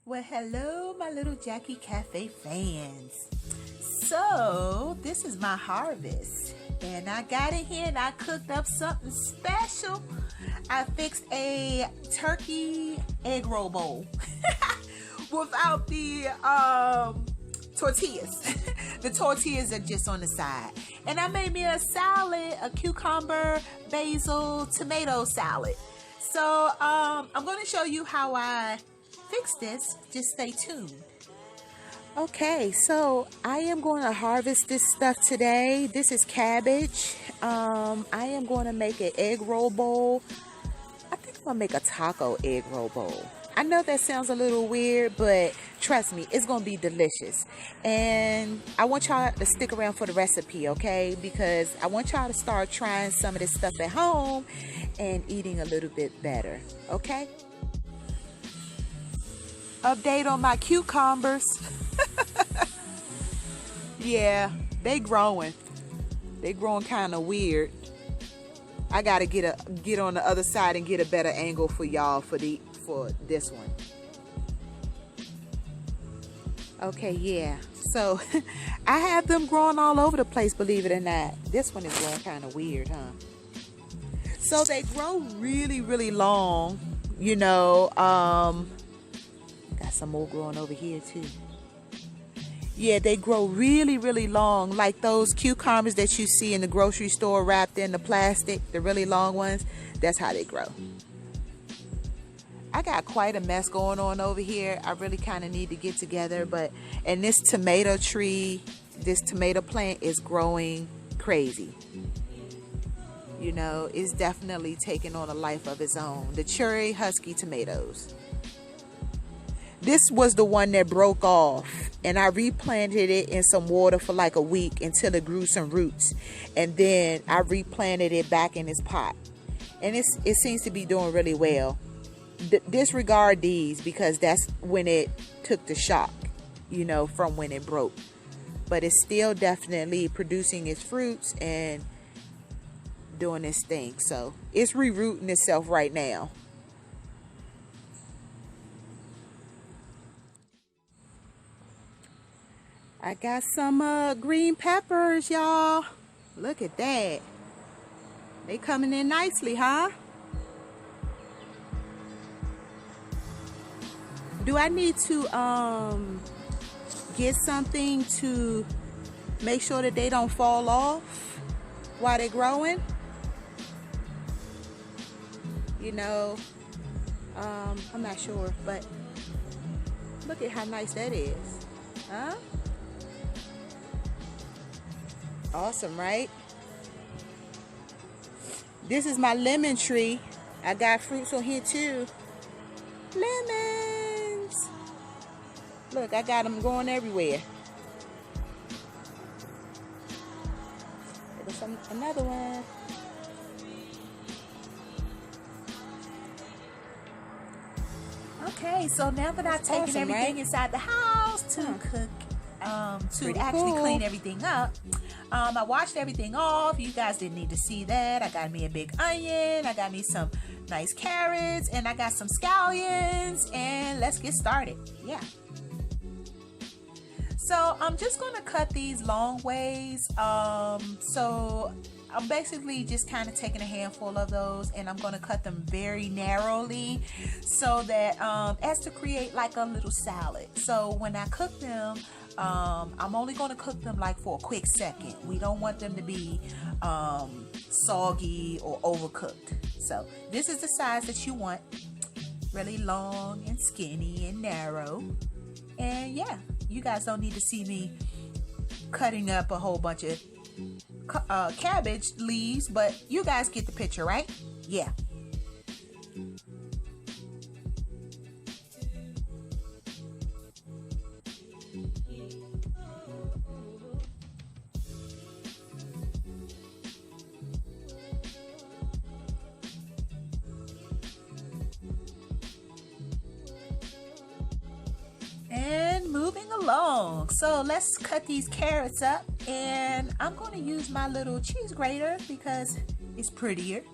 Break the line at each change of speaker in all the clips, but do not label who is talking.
Well, hello, my little Jackie Cafe fans. So, this is my harvest, and I got it here and I cooked up something special. I fixed a turkey egg roll bowl without the tortillas. The tortillas are just on the side. And I made me a salad, a cucumber, basil, tomato salad. So, I'm going to show you how I fix this. Just stay tuned. Okay, so I am going to harvest this stuff today. This is cabbage. I am going to make an egg roll bowl. I think I'm going to make a taco egg roll bowl. I know that sounds a little weird, but trust me, it's going to be delicious. And I want y'all to stick around for the recipe, okay? Because I want y'all to start trying some of this stuff at home and eating a little bit better, okay? Update on my cucumbers. Yeah, they growing. They growing kind of weird. I gotta get on the other side and get a better angle for y'all for this one. Okay, yeah. So I have them growing all over the place, believe it or not. This one is growing kind of weird, huh? So they grow really, really long. You know, got some more growing over here too. Yeah, they grow really, really long, like those cucumbers that you see in the grocery store wrapped in the plastic, the really long ones. That's how they grow. I got quite a mess going on over here. I really kind of need to get together, and this tomato tree, this tomato plant is growing crazy. You know, it's definitely taking on a life of its own. The cherry husky tomatoes. This was the one that broke off, and I replanted it in some water for like a week until it grew some roots, and then I replanted it back in its pot, and it seems to be doing really well. Disregard these because that's when it took the shock, you know, from when it broke, but it's still definitely producing its fruits and doing its thing. So it's rerooting itself right now. I got some green peppers, y'all. Look at that. They coming in nicely, huh? Do I need to get something to make sure that they don't fall off while they're growing? You know, I'm not sure, but look at how nice that is, huh? Awesome, right? This is my lemon tree. I got fruits on here too. Lemons. Look, I got them going everywhere. There's another one. Okay, so now that I've taken
awesome,
everything
right?
inside the house to cook, to actually clean everything up, I washed everything off. You guys didn't need to see that. I got me a big onion. I got me some nice carrots, and I got some scallions, and let's get started. Yeah. So I'm just going to cut these long ways. So I'm basically just kind of taking a handful of those, and I'm going to cut them very narrowly so that as to create like a little salad. So when I cook them, I'm only going to cook them like for a quick second. We don't want them to be soggy or overcooked. So this is the size that you want. Really long and skinny and narrow. And yeah, you guys don't need to see me cutting up a whole bunch of cabbage leaves, but you guys get the picture, right? Yeah. And moving along, so let's cut these carrots up, and I'm going to use my little cheese grater because it's prettier.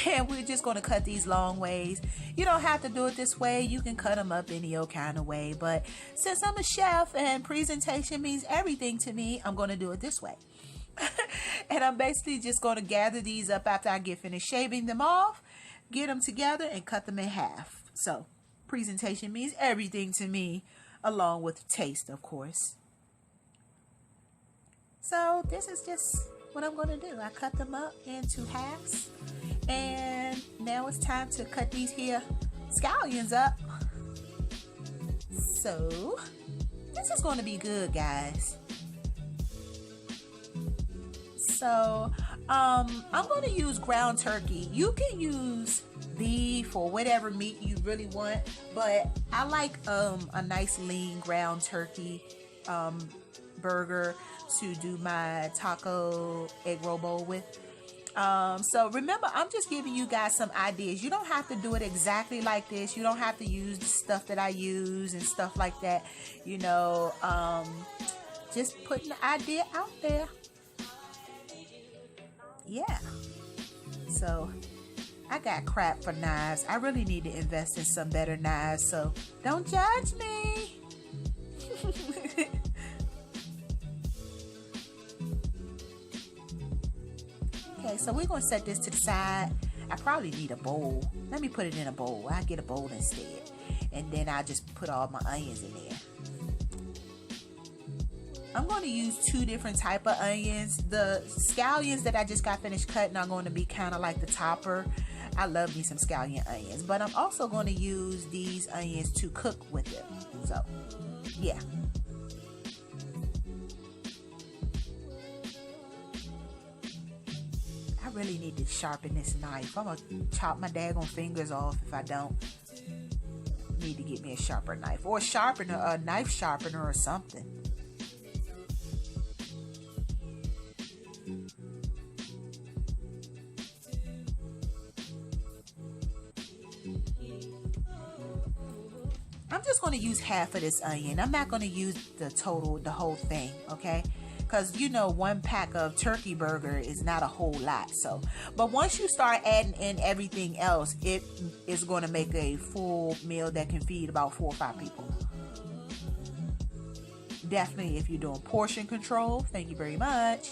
And we're just going to cut these long ways. You don't have to do it this way. You can cut them up any old kind of way. But since I'm a chef and presentation means everything to me, I'm going to do it this way. And I'm basically just going to gather these up after I get finished shaving them off, get them together, and cut them in half. So presentation means everything to me, along with taste, of course. So this is just what I'm going to do. I cut them up into halves. And now it's time to cut these here scallions up. So this is going to be good, guys. So I'm going to use ground turkey. You can use beef or whatever meat you really want, but I like a nice lean ground turkey burger to do my taco egg roll bowl with. So remember, I'm just giving you guys some ideas. You don't have to do it exactly like this. You don't have to use the stuff that I use and stuff like that. You know, just putting the idea out there. Yeah. So I got crap for knives. I really need to invest in some better knives. So don't judge me. Okay, so we're going to set this to the side. I probably need a bowl. Let me put it in a bowl. I'll get a bowl instead. And then I'll just put all my onions in there. I'm going to use two different type of onions. The scallions that I just got finished cutting are going to be kind of like the topper. I love me some scallion onions. But I'm also going to use these onions to cook with it. So, yeah. I really need to sharpen this knife. I'm going to chop my daggone fingers off if I don't. Need to get me a sharper knife. Or a knife sharpener or something. I'm just going to use half of this onion. I'm not going to use the whole thing, okay? Because, you know, one pack of turkey burger is not a whole lot. So, but once you start adding in everything else, it is going to make a full meal that can feed about 4 or 5 people. Definitely if you're doing portion control. Thank you very much.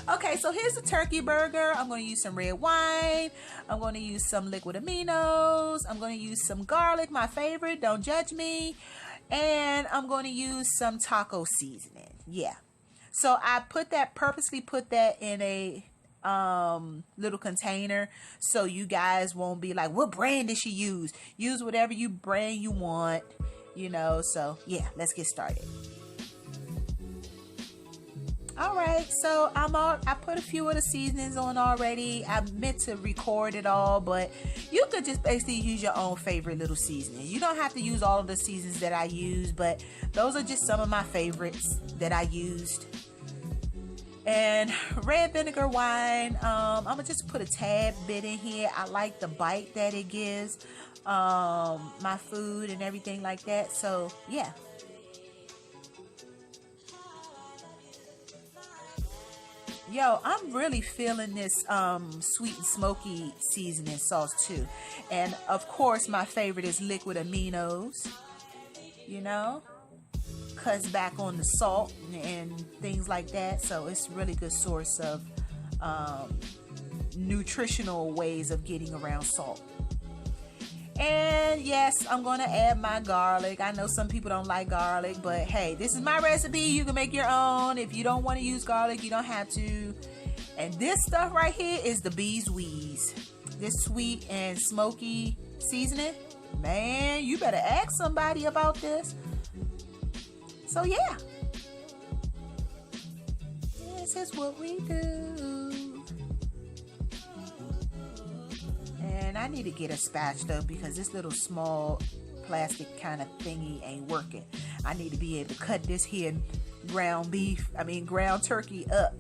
Okay, so here's the turkey burger. I'm going to use some red wine. I'm going to use some liquid aminos. I'm going to use some garlic, my favorite. Don't judge me. And I'm going to use some taco seasoning. Yeah. So I purposely put that in a little container so you guys won't be like, what brand did she use? Use whatever brand you want, you know. So yeah, let's get started. All right, so I put a few of the seasonings on already. I meant to record it all, but you could just basically use your own favorite little seasoning. You don't have to use all of the seasons that I use, but those are just some of my favorites that I used. And red vinegar wine, I'm gonna just put a tad bit in here. I like the bite that it gives my food and everything like that. So yeah. Yo, I'm really feeling this sweet and smoky seasoning sauce too. And of course, my favorite is liquid aminos. You know, cuts back on the salt and things like that. So it's a really good source of nutritional ways of getting around salt. And yes, I'm going to add my garlic. I know some people don't like garlic, but hey, this is my recipe. You can make your own. If you don't want to use garlic, you don't have to. And this stuff right here is the bee's wheeze. This sweet and smoky seasoning. Man, you better ask somebody about this. So yeah. This is what we do. And I need to get a spatula because this little small plastic kind of thingy ain't working. I need to be able to cut this here ground turkey up.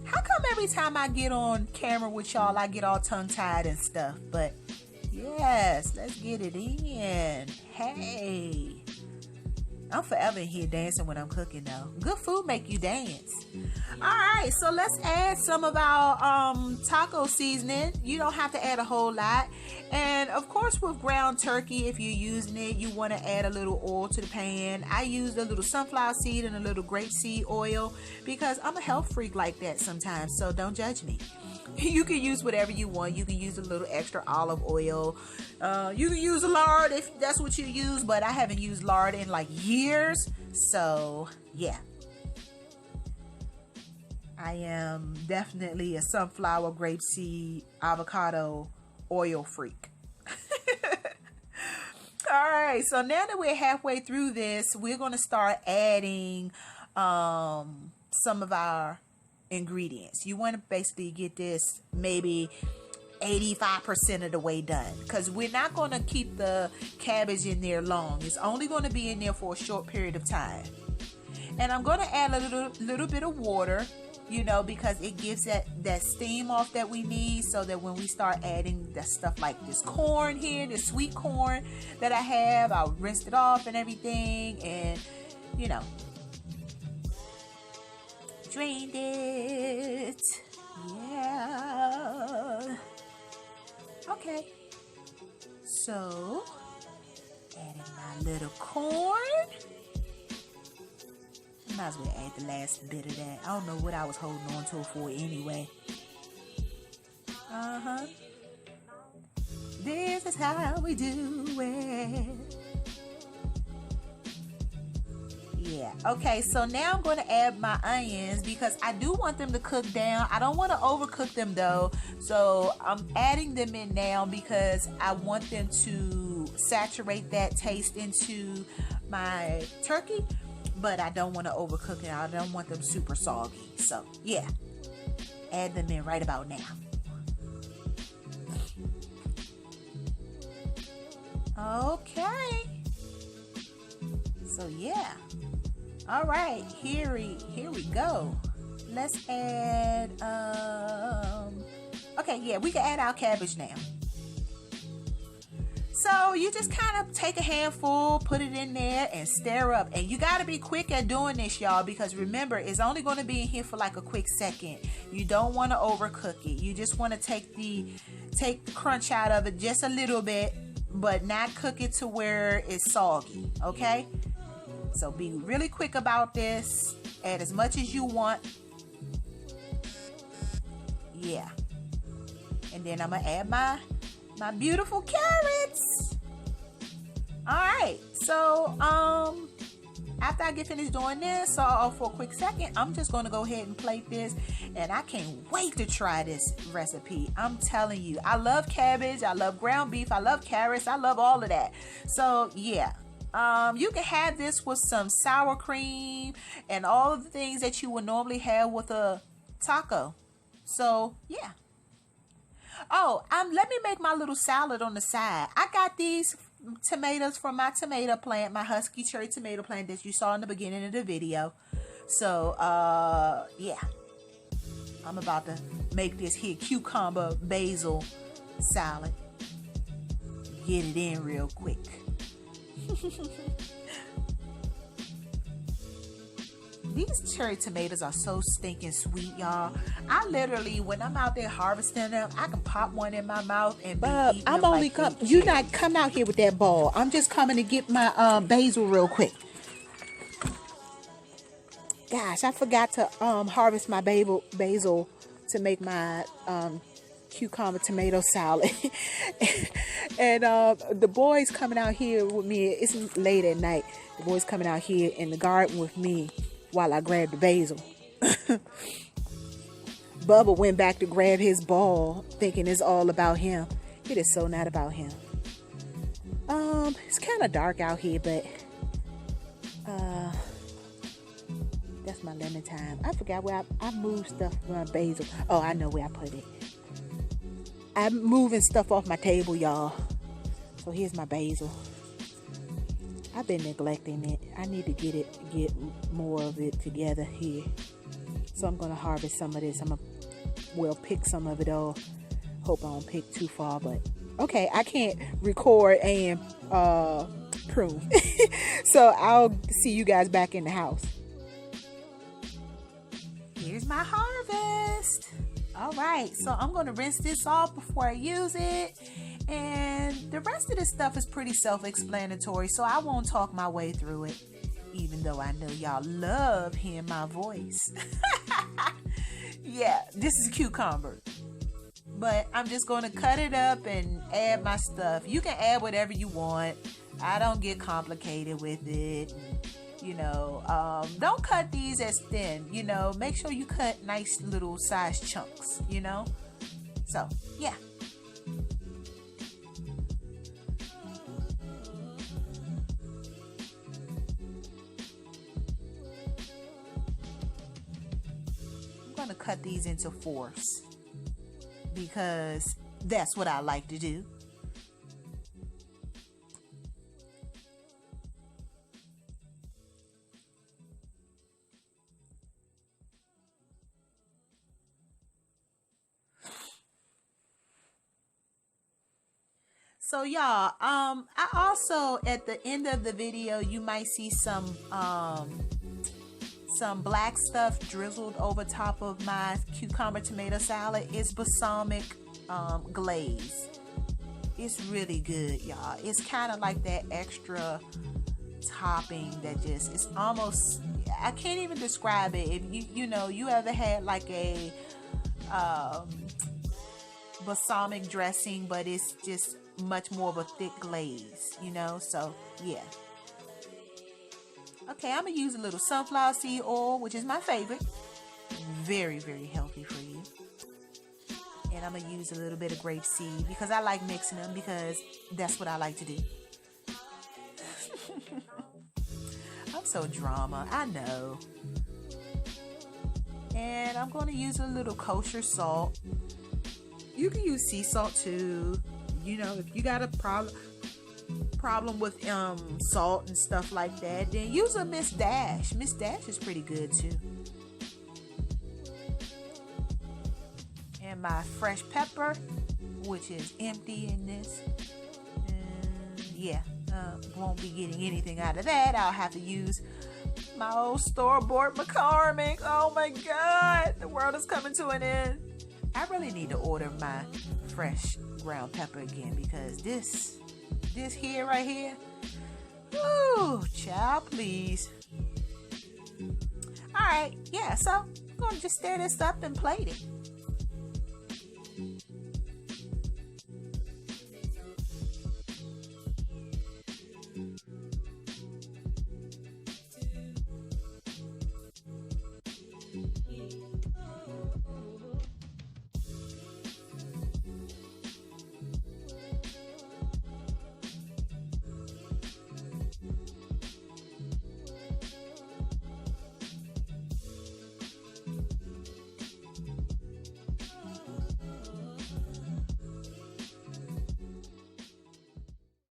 How come every time I get on camera with y'all, I get all tongue-tied and stuff? But yes, let's get it in. Hey. I'm forever in here dancing when I'm cooking though. Good food make you dance. Alright, so let's add some of our taco seasoning. You don't have to add a whole lot. And of course with ground turkey, if you're using it, you want to add a little oil to the pan. I used a little sunflower seed and a little grapeseed oil because I'm a health freak like that sometimes, so don't judge me. You can use whatever you want. You can use a little extra olive oil. You can use lard if that's what you use, but I haven't used lard in like years. So, yeah. I am definitely a sunflower, grapeseed, avocado oil freak. Alright, so now that we're halfway through this, we're going to start adding some of our ingredients. You want to basically get this maybe 85% of the way done, because we're not going to keep the cabbage in there long. It's only going to be in there for a short period of time. And I'm going to add a little bit of water, you know, because it gives that steam off that we need, so that when we start adding that stuff like this corn here, this sweet corn that I have, I'll rinse it off and everything, and you know, drained it. Yeah. Okay. So, adding my little corn. Might as well add the last bit of that. I don't know what I was holding on to for anyway. This is how we do it. Yeah. Okay, so now I'm going to add my onions because I do want them to cook down. I don't want to overcook them though. So I'm adding them in now because I want them to saturate that taste into my turkey. But I don't want to overcook it. I don't want them super soggy. So yeah, add them in right about now. Okay. So yeah. All right, here we go. Let's add okay, yeah, we can add our cabbage now. So you just kind of take a handful, put it in there and stir up. And you got to be quick at doing this, y'all, because remember, it's only going to be in here for like a quick second. You don't want to overcook it. You just want to take the crunch out of it just a little bit, but not cook it to where it's soggy, okay? So be really quick about this. Add as much as you want. Yeah. And then I'm going to add my beautiful carrots. All right, so after I get finished doing this, so for a quick second, I'm just going to go ahead and plate this, and I can't wait to try this recipe. I'm telling you, I love cabbage, I love ground beef, I love carrots, I love all of that. So yeah, you can have this with some sour cream and all of the things that you would normally have with a taco. So yeah. Oh, let me make my little salad on the side. I got these tomatoes from my tomato plant, my husky cherry tomato plant that you saw in the beginning of the video. So, yeah. I'm about to make this here cucumber basil salad. Get it in real quick. These cherry tomatoes are so stinking sweet, y'all. I literally, when I'm out there harvesting them, I can pop one in my mouth and be eating
I'm
them
only
like
you not come out here with that ball. I'm just coming to get my basil real quick. Gosh, I forgot to harvest my basil to make my cucumber tomato salad. And the boys coming out here with me. It's late at night. The boys coming out here in the garden with me while I grab the basil. Bubba went back to grab his ball, thinking it's all about him. It is so not about him. It's kind of dark out here, but that's my lemon time. I forgot where I moved stuff from my basil. Oh, I know where I put it. I'm moving stuff off my table, y'all. So here's my basil. I've been neglecting it. I need to get more of it together here. So I'm gonna harvest some of this. I'm gonna pick some of it off. Hope I don't pick too far, but okay, I can't record and prune. So I'll see you guys back in the house.
Here's my harvest. All right, so I'm going to rinse this off before I use it. And the rest of this stuff is pretty self-explanatory, so I won't talk my way through it, even though I know y'all love hearing my voice. Yeah, this is cucumber. But I'm just going to cut it up and add my stuff. You can add whatever you want. I don't get complicated with it. You know, don't cut these as thin. You know, make sure you cut nice little size chunks, you know. So, yeah. I'm going to cut these into fourths because that's what I like to do. So y'all, I also at the end of the video you might see some black stuff drizzled over top of my cucumber tomato salad. It's balsamic glaze. It's really good, y'all. It's kind of like that extra topping that just, it's almost, I can't even describe it. If you know, you ever had like a balsamic dressing, but it's just much more of a thick glaze, you know. So yeah. Okay, I'm gonna use a little sunflower seed oil, which is my favorite. Very, very healthy for you. And I'm gonna use a little bit of grape seed because I like mixing them, because that's what I like to do. I'm so drama, I know. And I'm gonna use a little kosher salt. You can use sea salt too. You know, if you got a problem with salt and stuff like that, then use a Miss Dash. Miss Dash is pretty good too. And my fresh pepper, which is empty in this. Yeah, won't be getting anything out of that. I'll have to use my old store-bought McCormick. Oh my God, the world is coming to an end. I really need to order my fresh ground pepper again, because this here right here, woo, child, please. All right, yeah, so I'm gonna just stir this up and plate it.